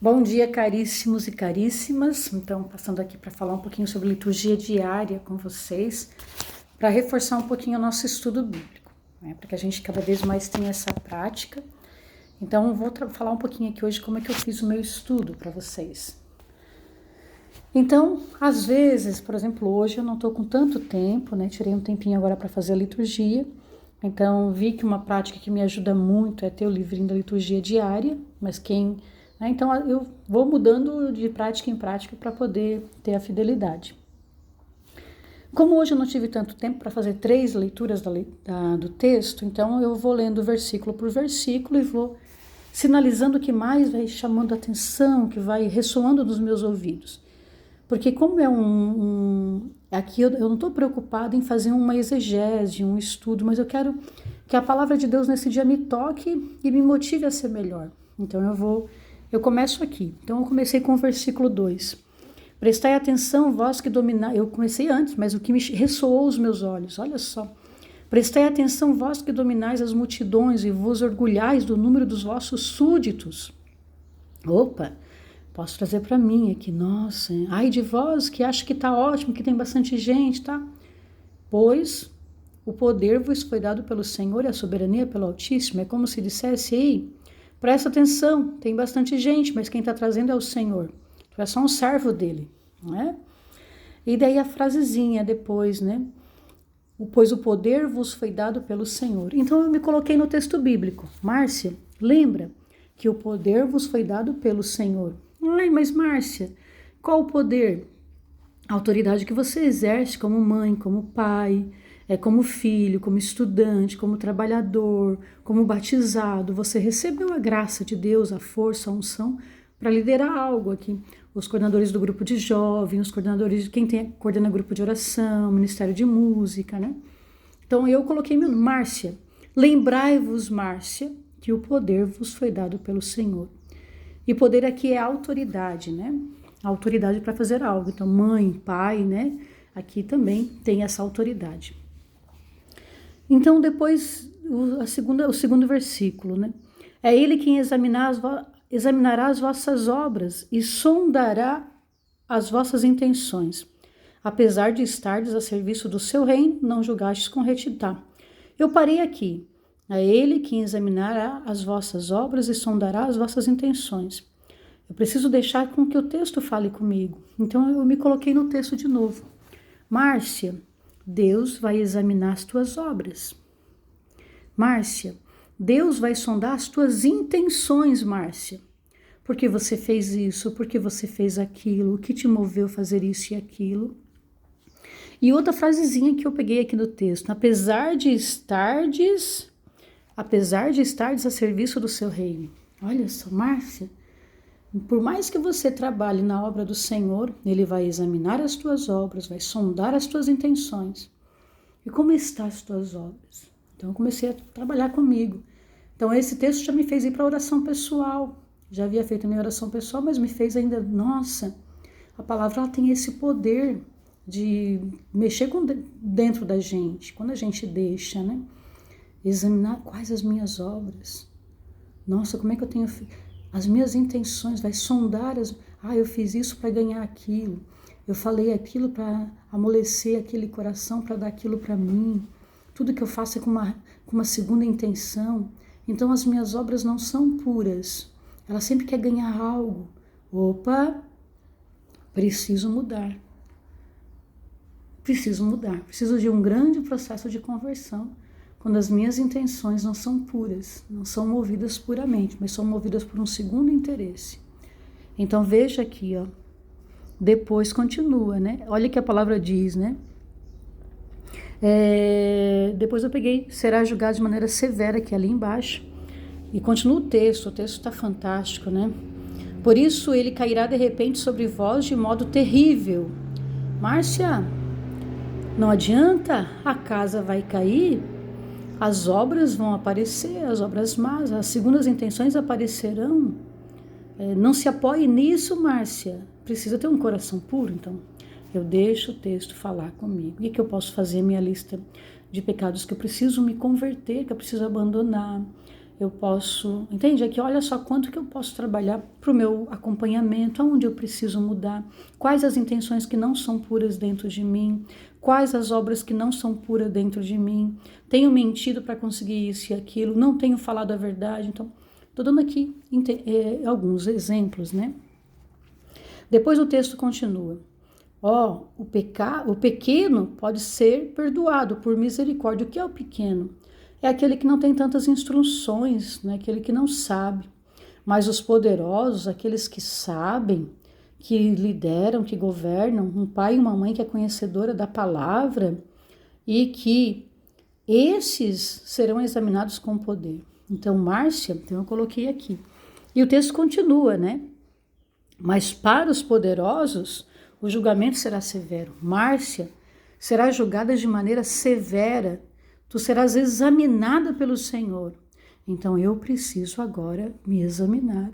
Bom dia, caríssimos e caríssimas. Então, passando aqui para falar um pouquinho sobre liturgia diária com vocês, para reforçar um pouquinho o nosso estudo bíblico, né? Para que a gente cada vez mais tenha essa prática. Então, eu vou falar um pouquinho aqui hoje como é que eu fiz o meu estudo para vocês. Então, às vezes, por exemplo, hoje eu não estou com tanto tempo, né? Tirei um tempinho agora para fazer a liturgia. Então, vi que uma prática que me ajuda muito é ter o livrinho da liturgia diária, mas então, eu vou mudando de prática em prática para poder ter a fidelidade. Como hoje eu não tive tanto tempo para fazer 3 leituras do texto, então eu vou lendo versículo por versículo e vou sinalizando o que mais vai chamando a atenção, que vai ressoando nos meus ouvidos. Porque como aqui eu não estou preocupada em fazer uma exegese, um estudo, mas eu quero que a palavra de Deus nesse dia me toque e me motive a ser melhor. Então eu começo aqui. Então eu comecei com o versículo 2. Prestai atenção, vós que dominais... Eu comecei antes, mas o que me ressoou os meus olhos, olha só. Prestai atenção, vós que dominais as multidões e vos orgulhais do número dos vossos súditos. Opa! Posso trazer para mim aqui, nossa, ai de vós que acha que está ótimo, que tem bastante gente, tá? Pois o poder vos foi dado pelo Senhor e a soberania pelo Altíssimo. É como se dissesse, ei, presta atenção, tem bastante gente, mas quem está trazendo é o Senhor. Tu é só um servo dele, não é? E daí a frasezinha depois, né? Pois o poder vos foi dado pelo Senhor. Então eu me coloquei no texto bíblico. Márcia, lembra que o poder vos foi dado pelo Senhor. Ai, mas Márcia, qual o poder? A autoridade que você exerce como mãe, como pai, como filho, como estudante, como trabalhador, como batizado. Você recebeu a graça de Deus, a força, a unção para liderar algo aqui. Os coordenadores do grupo de jovens, os coordenadores de coordena grupo de oração, ministério de música, né? Então eu coloquei meu nome, Márcia. Lembrai-vos, Márcia, que o poder vos foi dado pelo Senhor. E poder aqui é autoridade, né? Autoridade para fazer algo. Então, mãe, pai, né? Aqui também tem essa autoridade. Então, depois, o segundo versículo, né? É ele quem examinará as vossas obras e sondará as vossas intenções. Apesar de estardes a serviço do seu reino, não julgastes com retidão. Eu parei aqui. É ele quem examinará as vossas obras e sondará as vossas intenções. Eu preciso deixar com que o texto fale comigo. Então eu me coloquei no texto de novo. Márcia, Deus vai examinar as tuas obras. Márcia, Deus vai sondar as tuas intenções, Márcia. Por que você fez isso? Por que você fez aquilo? O que te moveu a fazer isso e aquilo? E outra frasezinha que eu peguei aqui no texto. Apesar de estardes a serviço do seu reino. Olha só, Márcia, por mais que você trabalhe na obra do Senhor, Ele vai examinar as tuas obras, vai sondar as tuas intenções. E como estão as tuas obras? Então eu comecei a trabalhar comigo. Então esse texto já me fez ir para a oração pessoal. Já havia feito a minha oração pessoal, mas me fez ainda, nossa, a palavra ela tem esse poder de mexer dentro da gente, quando a gente deixa, né? Examinar quais as minhas obras. Nossa, como é que eu tenho... As minhas intenções, vai sondar eu fiz isso para ganhar aquilo. Eu falei aquilo para amolecer aquele coração, para dar aquilo para mim. Tudo que eu faço é com uma segunda intenção. Então as minhas obras não são puras. Ela sempre quer ganhar algo. Opa, preciso mudar. Preciso de um grande processo de conversão. Quando as minhas intenções não são puras, não são movidas puramente, mas são movidas por um segundo interesse. Então veja aqui, ó. Depois continua, né? Olha o que a palavra diz, né? Depois eu peguei, será julgado de maneira severa, que é ali embaixo. E continua o texto está fantástico, né? Por isso ele cairá de repente sobre vós de modo terrível. Márcia, não adianta, a casa vai cair. As obras vão aparecer, as obras más, as segundas intenções aparecerão. Não se apoie nisso, Márcia. Precisa ter um coração puro, então. Eu deixo o texto falar comigo. O que eu posso fazer? Minha lista de pecados que eu preciso me converter, que eu preciso abandonar. eu posso, entende? Aqui, olha só quanto que eu posso trabalhar para o meu acompanhamento, aonde eu preciso mudar, quais as intenções que não são puras dentro de mim, quais as obras que não são puras dentro de mim, tenho mentido para conseguir isso e aquilo, não tenho falado a verdade. Então, estou dando aqui alguns exemplos, né? Depois o texto continua. O pequeno pode ser perdoado por misericórdia. O que é o pequeno? É aquele que não tem tantas instruções, né? Aquele que não sabe. Mas os poderosos, aqueles que sabem, que lideram, que governam, um pai e uma mãe que é conhecedora da palavra e que esses serão examinados com poder. Então, Márcia, eu coloquei aqui. E o texto continua, né? Mas para os poderosos, o julgamento será severo. Márcia será julgada de maneira severa. Tu serás examinada pelo Senhor. Então eu preciso agora me examinar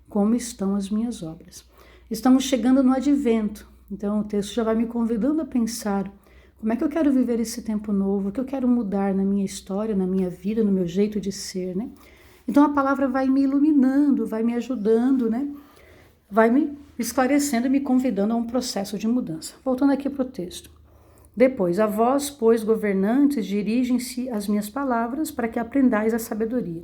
como estão as minhas obras. Estamos chegando no advento. Então o texto já vai me convidando a pensar como é que eu quero viver esse tempo novo, o que eu quero mudar na minha história, na minha vida, no meu jeito de ser, né? Então a palavra vai me iluminando, vai me ajudando, né? Vai me esclarecendo e me convidando a um processo de mudança. Voltando aqui para o texto. Depois, a vós, pois, governantes, dirigem-se as minhas palavras para que aprendais a sabedoria.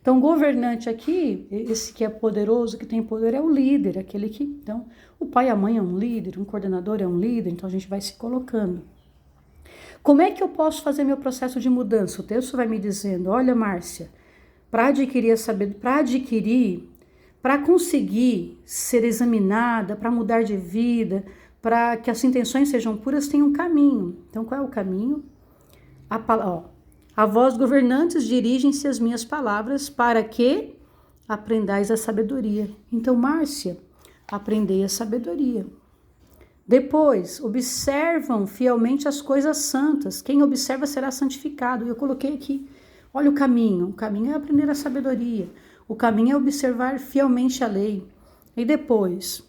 Então, governante aqui, esse que é poderoso, que tem poder, é o líder, aquele que... Então, o pai e a mãe é um líder, um coordenador é um líder, então a gente vai se colocando. Como é que eu posso fazer meu processo de mudança? O texto vai me dizendo, olha, Márcia, para conseguir ser examinada, para mudar de vida, para que as intenções sejam puras, tem um caminho. Então, qual é o caminho? A vós, governantes, dirigem-se as minhas palavras para que aprendais a sabedoria. Então, Márcia, aprendei a sabedoria. Depois, observam fielmente as coisas santas. Quem observa será santificado. Eu coloquei aqui, olha o caminho é aprender a sabedoria. O caminho é observar fielmente a lei. E depois,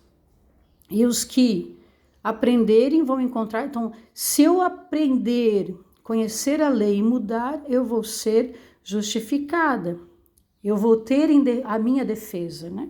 e os que aprenderem vão encontrar. Então, se eu aprender, conhecer a lei e mudar, eu vou ser justificada. Eu vou ter a minha defesa, né?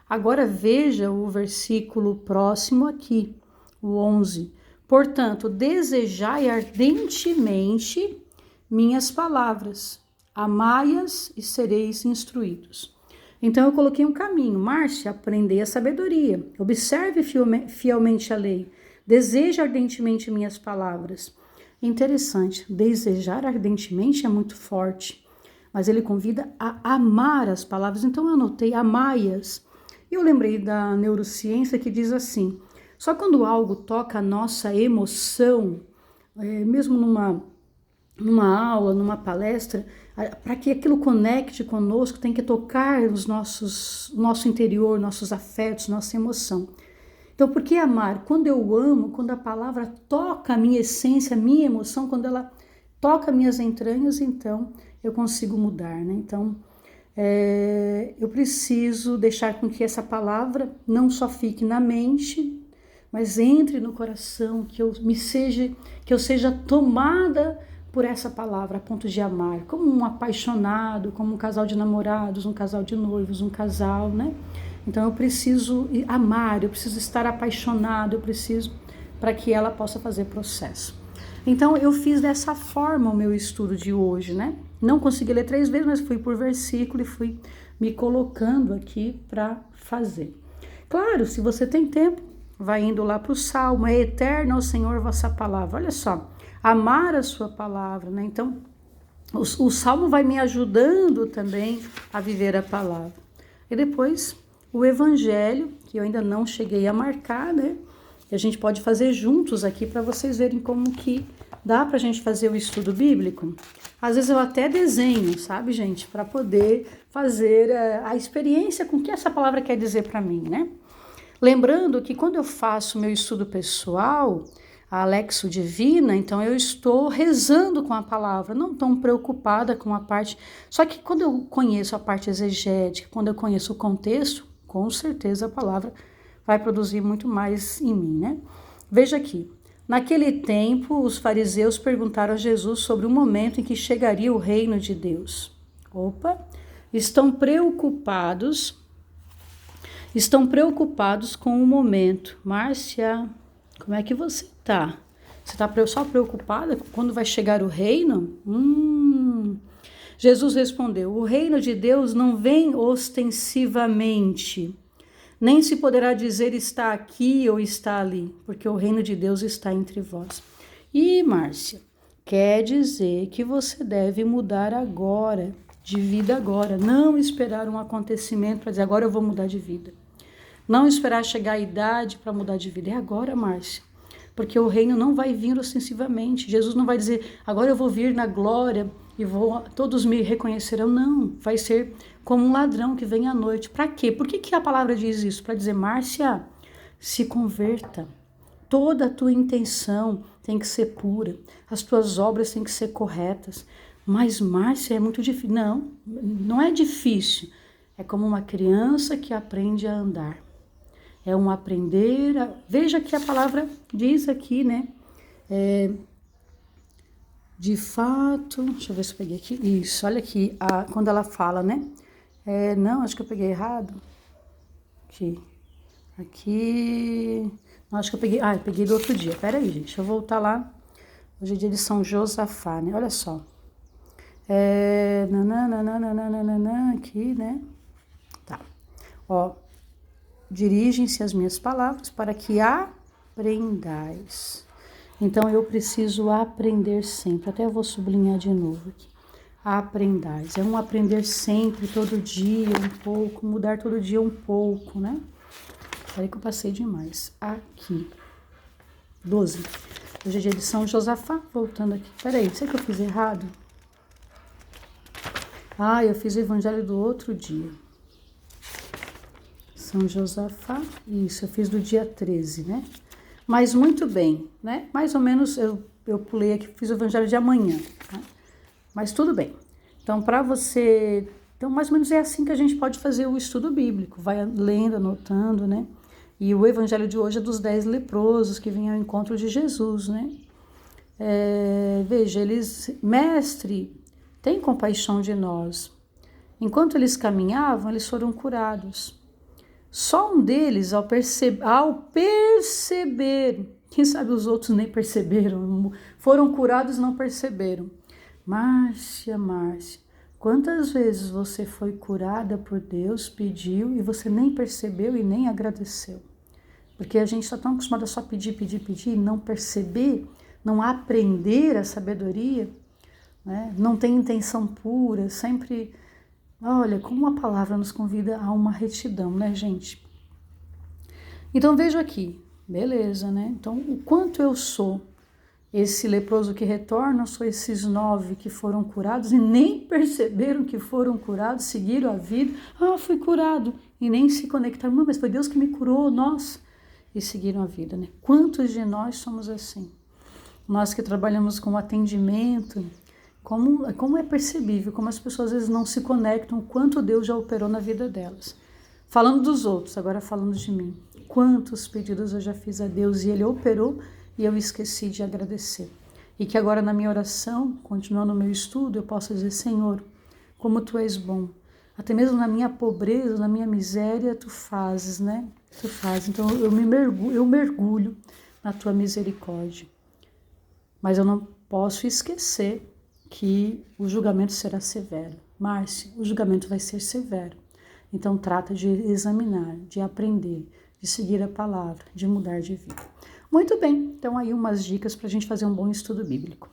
Agora veja o versículo próximo aqui, o 11. Portanto, desejai ardentemente minhas palavras, amai-as e sereis instruídos. Então eu coloquei um caminho. Márcia, aprendei a sabedoria. Observe fielmente a lei. Deseja ardentemente minhas palavras. Interessante, desejar ardentemente é muito forte, mas ele convida a amar as palavras. Então eu anotei amai-as. E eu lembrei da neurociência que diz assim, só quando algo toca a nossa emoção, mesmo numa aula, numa palestra, para que aquilo conecte conosco, tem que tocar nosso interior, nossos afetos, nossa emoção. Então, por que amar? Quando eu amo, quando a palavra toca a minha essência, a minha emoção, quando ela toca minhas entranhas, então eu consigo mudar, né? Então, eu preciso deixar com que essa palavra não só fique na mente, mas entre no coração, que eu seja tomada por essa palavra, a ponto de amar, como um apaixonado, como um casal de namorados, um casal de noivos, um casal, né? Então eu preciso amar, eu preciso estar apaixonado, eu preciso para que ela possa fazer processo. Então eu fiz dessa forma o meu estudo de hoje, né? Não consegui ler 3 vezes, mas fui por versículo e fui me colocando aqui para fazer. Claro, se você tem tempo, vai indo lá para o Salmo, é eterna ao Senhor vossa palavra. Olha só, amar a sua palavra, né? Então, o Salmo vai me ajudando também a viver a palavra. E depois, o Evangelho, que eu ainda não cheguei a marcar, né? E a gente pode fazer juntos aqui para vocês verem como que dá para a gente fazer o estudo bíblico. Às vezes eu até desenho, sabe, gente? Para poder fazer a experiência com o que essa palavra quer dizer para mim, né? Lembrando que quando eu faço meu estudo pessoal, a Alexo Divina, então eu estou rezando com a palavra, não tão preocupada com a parte... Só que quando eu conheço a parte exegética, quando eu conheço o contexto, com certeza a palavra vai produzir muito mais em mim, né? Veja aqui, naquele tempo os fariseus perguntaram a Jesus sobre o momento em que chegaria o reino de Deus. Opa! estão preocupados com o momento. Márcia, como é que você está? Você está só preocupada quando vai chegar o reino? Jesus respondeu: o reino de Deus não vem ostensivamente, nem se poderá dizer está aqui ou está ali, porque o reino de Deus está entre vós. E Márcia, quer dizer que você deve mudar agora, de vida agora, não esperar um acontecimento para dizer agora eu vou mudar de vida. Não esperar chegar a idade para mudar de vida. É agora, Márcia. Porque o reino não vai vir ostensivamente. Jesus não vai dizer, agora eu vou vir na glória e todos me reconhecerão. Não, vai ser como um ladrão que vem à noite. Para quê? Por que a palavra diz isso? Para dizer, Márcia, se converta. Toda a tua intenção tem que ser pura. As tuas obras têm que ser corretas. Mas, Márcia, é muito difícil. Não, não é difícil. É como uma criança que aprende a andar. É um aprender. Veja que a palavra diz aqui, né? De fato, deixa eu ver se eu peguei aqui. Isso, olha aqui, quando ela fala, né? Não, acho que eu peguei errado. Aqui. Não, acho que eu peguei. Eu peguei do outro dia. Pera aí, gente, deixa eu voltar lá. Hoje é dia de São Josafá, né? Olha só. Aqui, né? Tá. Ó. Dirigem-se as minhas palavras para que aprendais. Então, eu preciso aprender sempre. Até eu vou sublinhar de novo aqui. Aprendais. É um aprender sempre, todo dia, um pouco. Mudar todo dia um pouco, né? Peraí que eu passei demais. Aqui. 12. Hoje é dia de São Josafá. Voltando aqui. Peraí, será que eu fiz errado? Eu fiz o evangelho do outro dia. São Josafá, isso, eu fiz do dia 13, né? Mas muito bem, né? Mais ou menos eu pulei aqui, fiz o evangelho de amanhã, né? Mas tudo bem. Então, para você... Então, mais ou menos é assim que a gente pode fazer o estudo bíblico. Vai lendo, anotando, né? E o evangelho de hoje é dos 10 leprosos que vêm ao encontro de Jesus, né? Veja, eles... Mestre, tem compaixão de nós. Enquanto eles caminhavam, eles foram curados. Só um deles, ao perceber, quem sabe os outros nem perceberam, foram curados e não perceberam. Márcia, quantas vezes você foi curada por Deus, pediu e você nem percebeu e nem agradeceu? Porque a gente está tão acostumado a só pedir e não perceber, não aprender a sabedoria, né? Não tem intenção pura, sempre... Olha, como a palavra nos convida a uma retidão, né, gente? Então, veja aqui, beleza, né? Então, o quanto eu sou esse leproso que retorna, eu sou esses 9 que foram curados e nem perceberam que foram curados, seguiram a vida. Fui curado. E nem se conectaram. Mas foi Deus que me curou, nós. E seguiram a vida, né? Quantos de nós somos assim? Nós que trabalhamos com atendimento... Como é percebível, como as pessoas às vezes não se conectam, o quanto Deus já operou na vida delas. Falando dos outros, agora falando de mim. Quantos pedidos eu já fiz a Deus e Ele operou e eu esqueci de agradecer. E que agora na minha oração, continuando o meu estudo, eu possa dizer, Senhor, como Tu és bom. Até mesmo na minha pobreza, na minha miséria, Tu fazes, né? Tu fazes. Então eu mergulho na Tua misericórdia. Mas eu não posso esquecer que o julgamento será severo. Márcia, o julgamento vai ser severo. Então, trata de examinar, de aprender, de seguir a palavra, de mudar de vida. Muito bem, então aí umas dicas para a gente fazer um bom estudo bíblico.